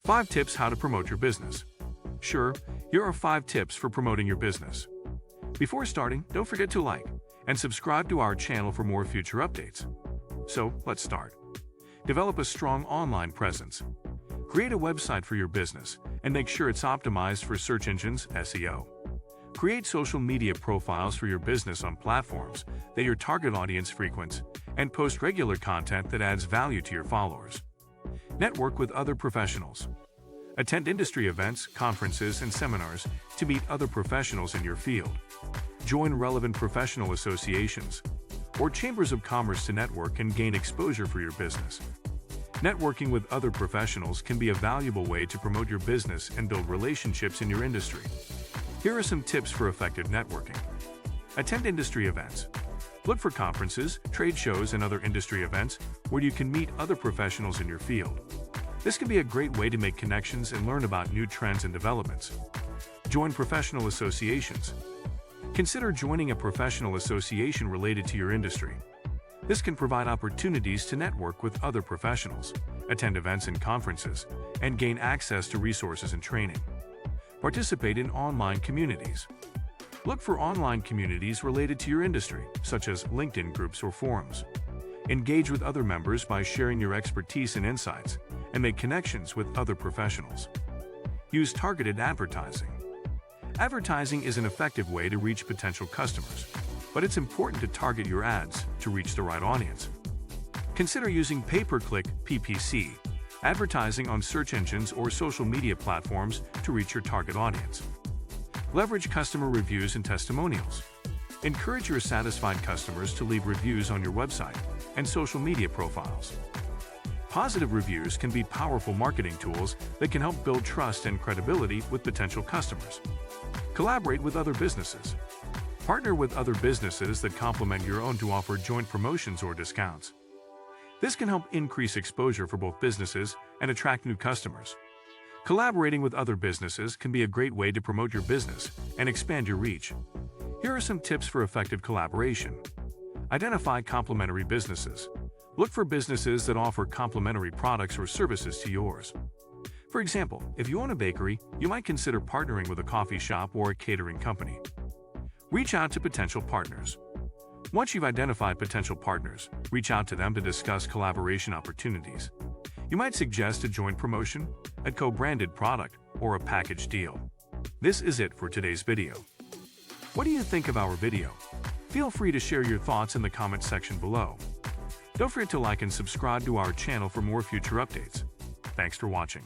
5 tips how to promote your business. Sure, here are 5 tips for promoting your business. Before starting, don't forget to like and subscribe to our channel for more future updates. So, let's start. Develop a strong online presence. Create a website for your business and make sure it's optimized for search engines (SEO). Create social media profiles for your business on platforms that your target audience frequents and post regular content that adds value to your followers. Network with other professionals. Attend industry events, conferences, and seminars to meet other professionals in your field. Join relevant professional associations or chambers of commerce to network and gain exposure for your business. Networking with other professionals can be a valuable way to promote your business and build relationships in your industry. Here are some tips for effective networking. Attend industry events. Look for conferences, trade shows, and other industry events where you can meet other professionals in your field. This can be a great way to make connections and learn about new trends and developments. Join professional associations. Consider joining a professional association related to your industry. This can provide opportunities to network with other professionals, attend events and conferences, and gain access to resources and training. Participate in online communities. Look for online communities related to your industry, such as LinkedIn groups or forums. Engage with other members by sharing your expertise and insights, and make connections with other professionals. Use targeted advertising. Advertising is an effective way to reach potential customers, but it's important to target your ads to reach the right audience. Consider using pay-per-click advertising on search engines or social media platforms to reach your target audience. Leverage customer reviews and testimonials. Encourage your satisfied customers to leave reviews on your website and social media profiles. Positive reviews can be powerful marketing tools that can help build trust and credibility with potential customers. Collaborate with other businesses. Partner with other businesses that complement your own to offer joint promotions or discounts. This can help increase exposure for both businesses and attract new customers. Collaborating with other businesses can be a great way to promote your business and expand your reach. Here are some tips for effective collaboration. Identify complementary businesses. Look for businesses that offer complementary products or services to yours. For example, if you own a bakery, you might consider partnering with a coffee shop or a catering company. Reach out to potential partners. Once you've identified potential partners, reach out to them to discuss collaboration opportunities. You might suggest a joint promotion, a co-branded product, or a package deal. This is it for today's video. What do you think of our video? Feel free to share your thoughts in the comment section below. Don't forget to like and subscribe to our channel for more future updates. Thanks for watching.